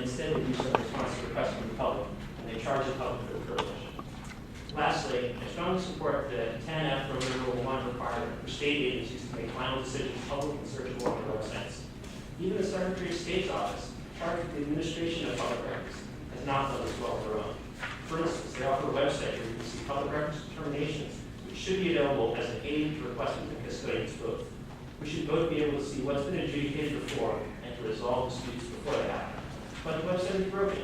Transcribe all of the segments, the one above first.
instead they do so in response to requests from the public, and they charge the public for the privilege. Lastly, I strongly support the 10F from Rule 1 requirement for state agencies to make final decisions public and searchable on their websites. Even the Secretary of State's office, charged with the administration of public records, has not done this well on their own. For instance, they offer a website where you can see public records determinations, which should be available as an aid to requesting and custodians both. We should both be able to see what's been adjudicated before and to resolve disputes before they happen. But the website is broken.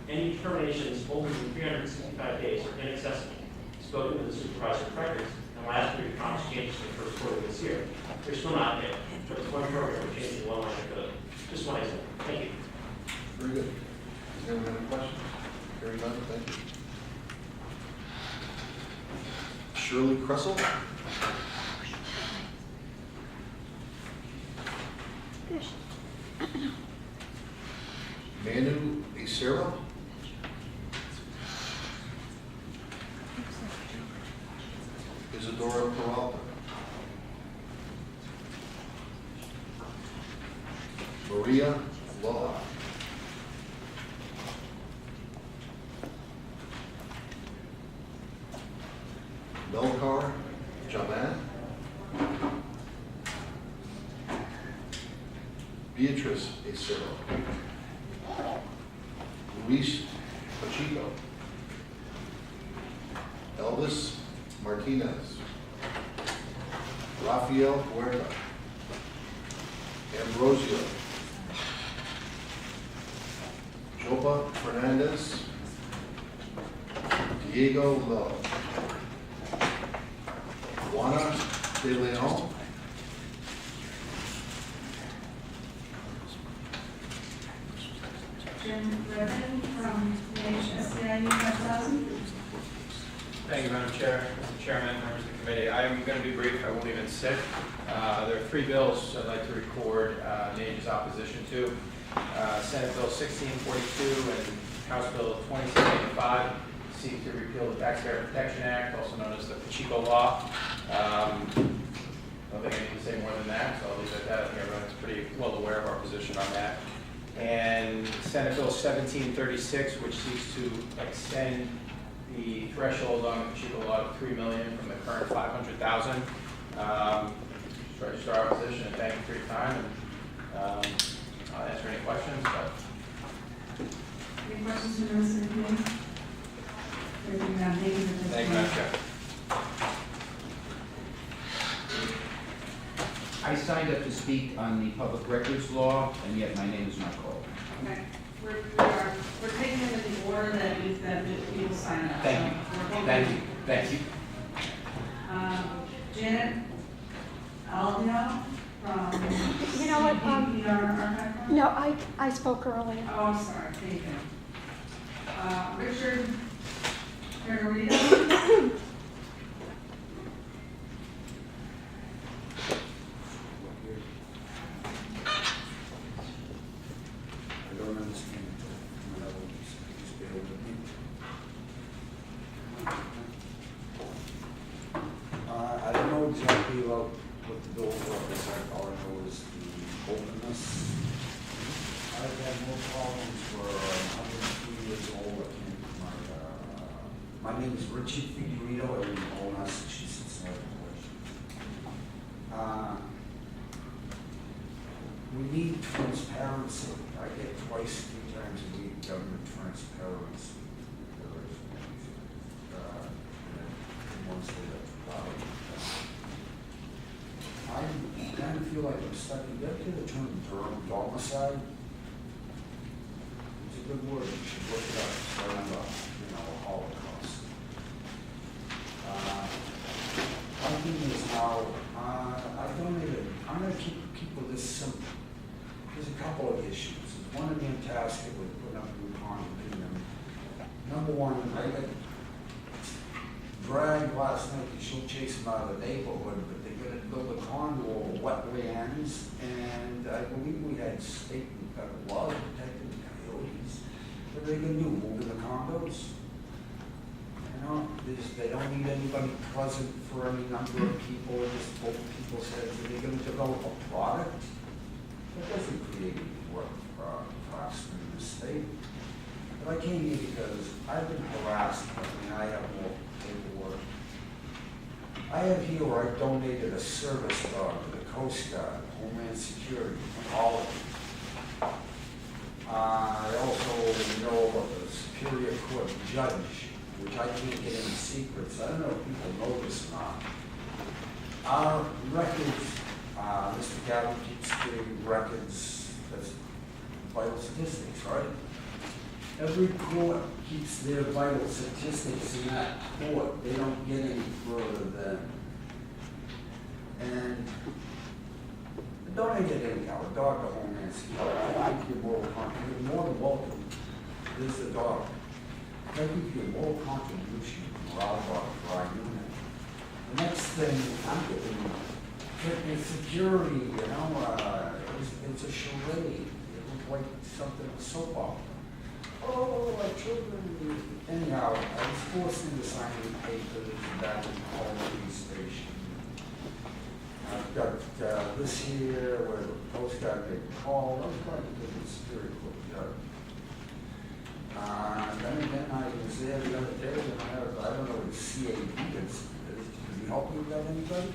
Any determinations older than 365 days are inaccessible. Spoken to the supervisor of records, and last week promised changes in the first quarter of this year. They're still not there. But it's one program we're changing one line of code. Just one example. Thank you. Very good. Does anyone have any questions? Hearing none, thank you. Shirley Kressel. Manu Acero. Isadora Peralta. Maria Loa. Melkar Jaman. Beatrice Acero. Luis Pacheco. Elvis Martinez. Rafael Huerta. Ambrosio. Joba Fernandez. Diego Love. Juana De Leon. Jim Levin from CRNewsTeam. Thank you, Madam Chair, Mr. Chairman, members of the committee. I am going to be brief. I won't even sit. There are three bills I'd like to record Nage's opposition to. Senate Bill 1642 and House Bill 2785 seek to repeal the Taxpayer Protection Act, also known as the Pacheco Law. I don't think I need to say more than that, so I'll leave it at that. I think everyone's pretty well aware of our position on that. And Senate Bill 1736, which seeks to extend the threshold on the Pacheco Law to $3 million from the current $500,000. Just register our opposition and thank you for your time. And, I'll answer any questions. But Any questions from the rest of the committee? thank you, Madam Chair. I signed up to speak on the public records law, and yet my name is not called. Okay, we're taking them in the order that people sign up. Thank you. So we're Thank you. hoping- Thank you. Janet Aldino from. You know what, CPR Archive. No, I spoke earlier. Oh, I'm sorry, thank you. Richard Fergarito. I don't understand it. Just bear with me. I don't know exactly about what the bill was. All I know is the openness. I've had no problems for 103 years old. I can't, my name is Richard Figueredo. I live in Old, Massachusetts. We need transparency. I get twice, 3 times a week government transparency. Once they I kind of feel like I'm stuck. You get to the term domicile. It's a good word. You should look it up. It's around the Holocaust. My thing is now, I'm going to keep with this simple. There's a couple of issues. One of them tasked with putting up a new condominium. Number one, I got dragged last night to show chase them out of the neighborhood, but they're going to build a condo over wetlands, and I believe we had state and federal laws protecting the coyotes. What are they going to do, move in the condos? You know, they don't need anybody present for any number of people, just both people's heads. Are they going to develop a product? That doesn't create any work for craftsmen in the state. But I came here because I've been harassed, and I have more paperwork. I have here where I donated a service dog to the Coast Guard, Homeland Security, all of them. I also know about the Superior Court judge, which I can't get any secrets. I don't know if people know this or not. Our records, Mr. Gavin keeps the records, that's vital statistics, right? Every court keeps their vital statistics in that court. They don't get any further than. And I donated anyhow, a dog to Homeland Security. I give you moral contribution. You're more than welcome. There's the dog. I give you a moral contribution from our dog for our unit. The next thing I'm getting security, you know, it's a charade. It looked like something of a soap opera. Oh, my children. Anyhow, I was forced into signing papers back in the home police station. I've got this here where the Coast Guard made a call. I was trying to get the Superior Court judge. Then again, I was there the other day, and I don't know what CAD is. Can you help me with that, anybody?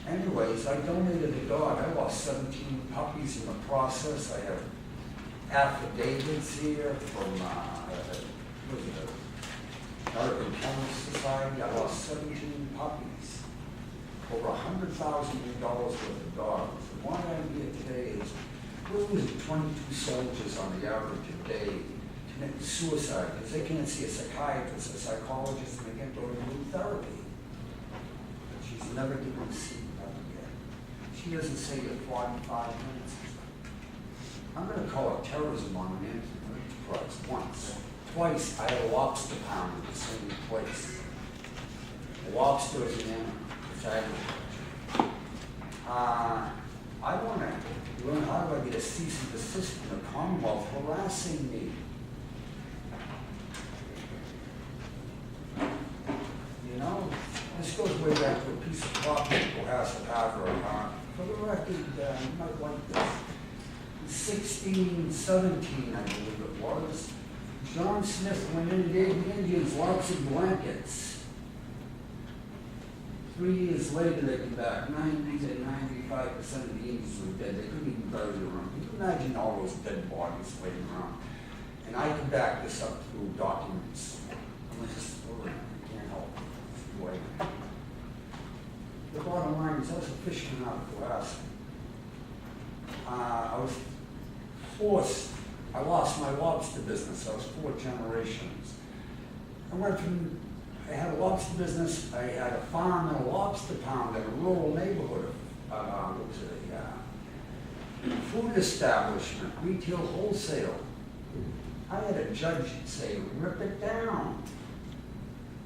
Anyways, I donated a dog. I lost 17 puppies in the process. I have affidavits here from, what is it, American Kennel Society. I lost 17 puppies. Over $100,000 worth of dogs. And why I'm here today is, we're losing 22 soldiers on the average a day commit suicide because they can't see a psychiatrist, a psychologist, and they can't go to group therapy. But she's never given see them again. She doesn't say it 45 minutes. I'm going to call it terrorism on an enterprise once. Twice, I had a lobster pound at the same place. A lobster is an animal. It's agriculture. I want to learn how do I get a cease and desist from the Commonwealth harassing me. You know, this goes way back to a piece of property Cohasset Harbor. For the record, you might like this. In 1617, I believe it was, John Smith went in and gave the Indians lots of blankets. 3 years later, they came back. 90% of the Indians were dead. They couldn't even bury their own. Can you imagine all those dead bodies laying around? And I can back this up through documents. I'm a historian. I can't help it. The bottom line is I was a fisherman out of Cohasset. I was forced. I lost my lobster business. I was 4 generations. I had a lobster business. I had a farm and a lobster pound in a rural neighborhood. Food establishment, retail wholesale. I had a judge say, rip it down.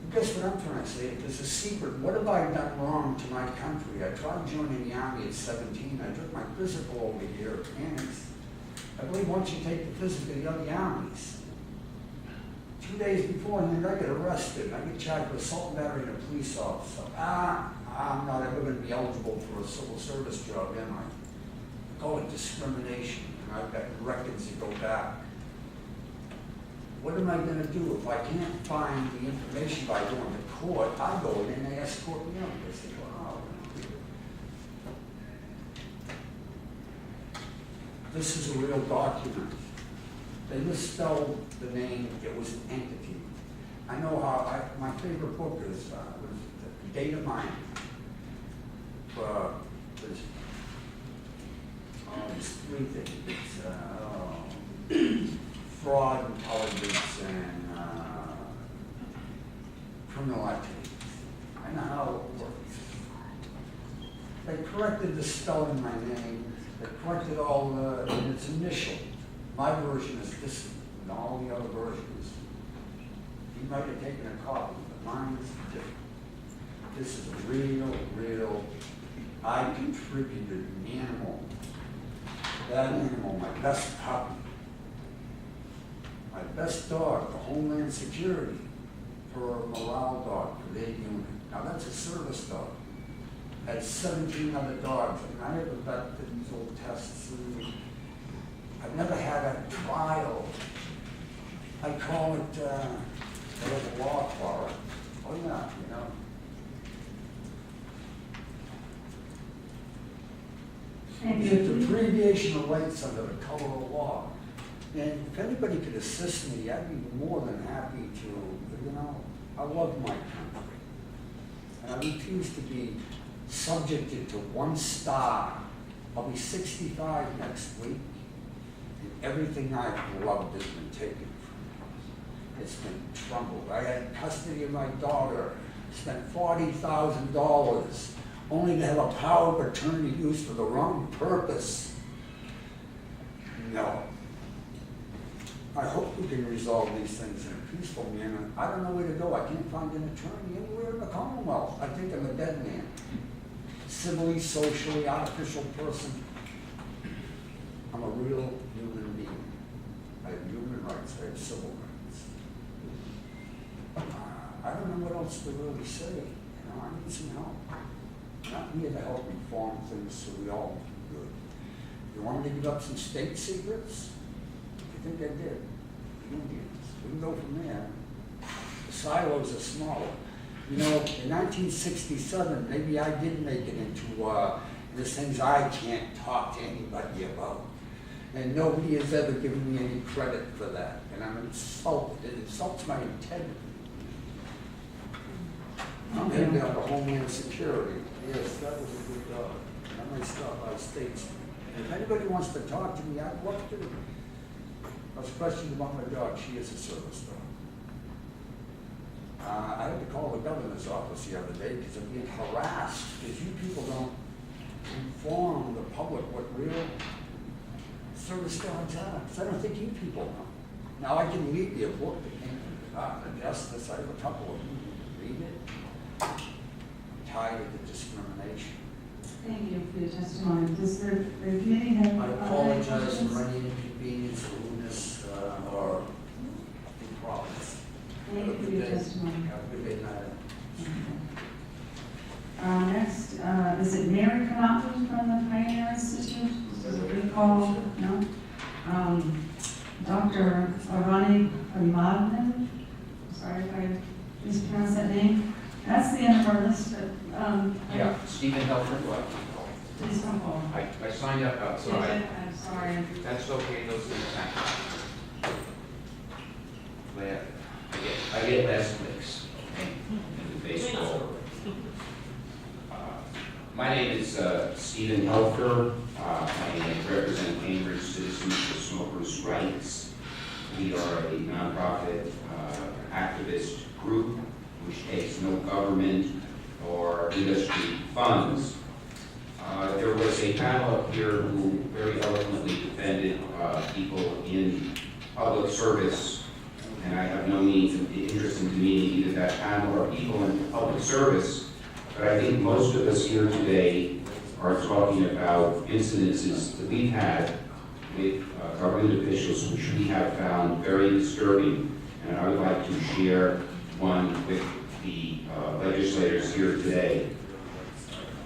And guess what I'm trying to say? There's a secret. What have I done wrong to my country? I tried joining the Army at 17. I took my physical over here at Phoenix. I believe once you take the physical, you're the Army's. 2 days beforehand, I get arrested. I get charged with assault and battery and a police officer. I'm not ever going to be eligible for a civil service job, am I? I call it discrimination, and I've got records that go back. What am I going to do if I can't find the information by going to court? I go in and they escort me out. They say, wow. This is a real document. They misspelled the name. It was an entity. I know how, my favorite book is was Data Mining. There's 3 things. It's fraud, intelligence, and criminal activities. I know how it works. They corrected the spelling of my name. They corrected all in its initial. My version is this, and all the other versions. You might have taken a copy, but mine is different. This is real. I contributed an animal. That animal, my best puppy, my best dog, the Homeland Security, for a morale dog for their unit. Now that's a service dog. had 17 other dogs, and I never got to these old tests. And I've never had a trial. I call it, there's a law for it. Oh yeah, you know. Thank It's you. abbreviation of rights under the color of law. And if anybody could assist me, I'd be more than happy to, you know, I love my country. And I refuse to be subjected to one star. I'll be 65 next week, and everything I've loved has been taken from me. It's been troubled. I had custody of my daughter, spent $40,000, only to have a power of attorney used for the wrong purpose. No. I hope we can resolve these things in a peaceful manner. I don't know where to go. I can't find an attorney anywhere in the Commonwealth. I think I'm a dead man. Civilly, socially, artificial person. I'm a real human being. I have human rights. I have civil rights. I don't know what else to really say. You know, I need some help. Not here to help reform things so we all do good. You want me to give up some state secrets? I think I did. The Indians. We can go from there. The silos are smaller. You know, in 1967, maybe I did make it into there's things I can't talk to anybody about. And nobody has ever given me any credit for that. And I'm insulted. It insults my integrity. I'm heading down to Homeland Security. Yes, that was a good dog. I might stop by States. And if anybody wants to talk to me, I'd love to. I was questioned about my dog. She is a service dog. I had to call the governor's office the other day because I'm being harassed because you people don't inform the public what real service dogs are. Because I don't think you people know. Now I can read you a book that came from the Department of Justice. I have a couple of them. Read it. I'm tired of the discrimination. Thank you for your testimony. Does the committee have? I apologize for any inconvenience, rudeness, or improvidence. Thank you for your testimony. Have a good day, madam. Next, is it Mary Kanapu from the Pioneer Institute? Does it recall? No? Dr. Arani Arimadne? Sorry if I mispronounced that name. That's the end of our list, but, Yeah, Stephen Helford, what? please come forward. I signed up, so I'm sorry. that's okay, those things happen. But I get less clicks in the baseball. My name is Stephen Helfer. I represent Cambridge Citizens for Smokers' Rights. We are a nonprofit activist group which takes no government or industry funds. There was a panel up here who very eloquently defended people in public service, and I have no means of interest in demeaning either that panel or people in public service, but I think most of us here today are talking about incidences that we've had with government officials which we have found very disturbing, and I would like to share one with the legislators here today.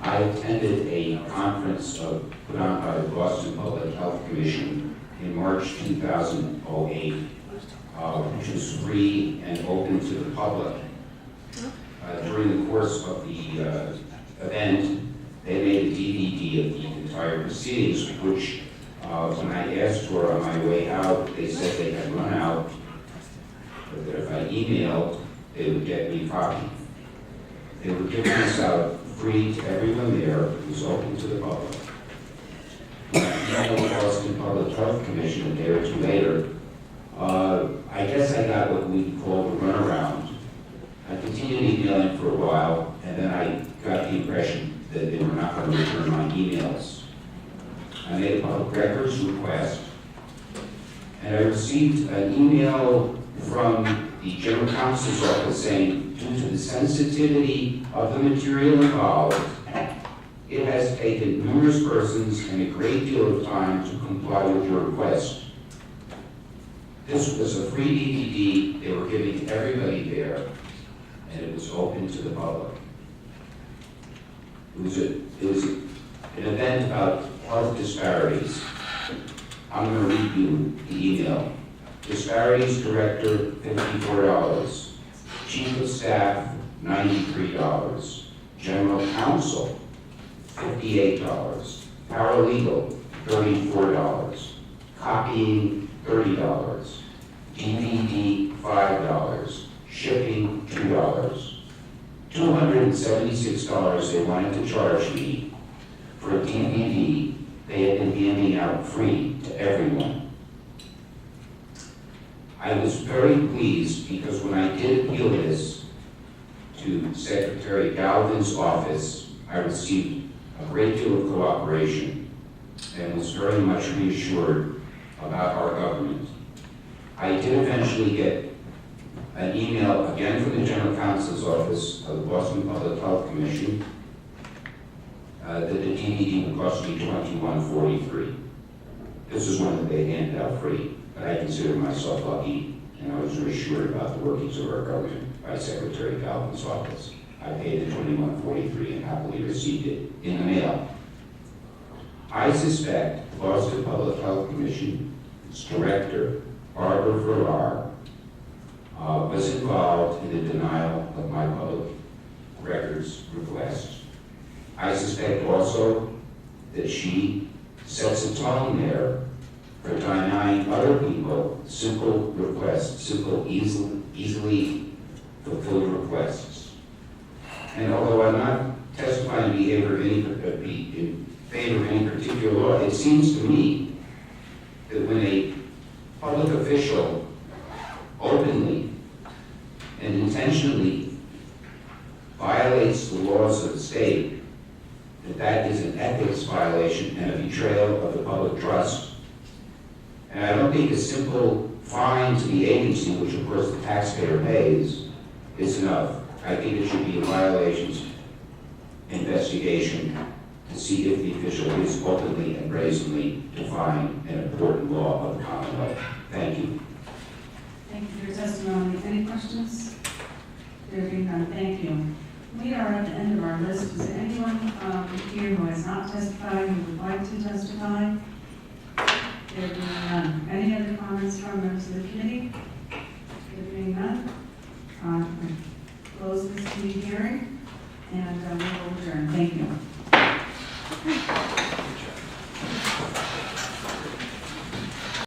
I attended a conference put on by the Boston Public Health Commission in March 2008, which was free and open to the public. During the course of the event, they made a DVD of the entire proceedings, which when I asked for on my way out, they said they had run out, but that if I emailed, they would get me a copy. They were giving this out free to everyone there. It was open to the public. When I emailed the Boston Public Health Commission a day or two later, I guess I got what we call the runaround. I continued emailing for a while, and then I got the impression that they were not going to return my emails. I made a public records request, and I received an email from the General Counsel's office saying, due to the sensitivity of the material involved, it has taken numerous persons and a great deal of time to comply with your request. This was a free DVD they were giving to everybody there, and it was open to the public. It was an event about health disparities. I'm going to read you the email. Disparities Director, $54. Chief of Staff, $93. General Counsel, $58. Paralegal, $34. Copying, $30. DVD, $5. Shipping, $2. $276 they wanted to charge me for a DVD they had been handing out free to everyone. I was very pleased because when I did appeal this to Secretary Galvin's office, I received a great deal of cooperation and was very much reassured about our government. I did eventually get an email again from the General Counsel's office of the Boston Public Health Commission that the DVD would cost me $21.43. This is one that they handed out free, but I consider myself lucky, and I was reassured about the workings of our government by Secretary Galvin's office. I paid the $21.43 and happily received it in the mail. I suspect the Boston Public Health Commission's director, Barbara Farrar, was involved in the denial of my public records request. I suspect also that she sets a tone there for denying other people simple requests, simple, easily fulfilled requests. And although I'm not testifying in favor of any particular law, it seems to me that when a public official openly and intentionally violates the laws of the state, that is an ethics violation and a betrayal of the public trust. And I don't think a simple fine to the agency, which of course the taxpayer pays, is enough. I think it should be a violations investigation to see if the official is openly and brazenly defying an important law of the Commonwealth. Thank you. Thank you for your testimony. Any questions? There being none, thank you. We are at the end of our list. Is there anyone here who has not testified who would like to testify? There being none. Any other comments from members of the committee?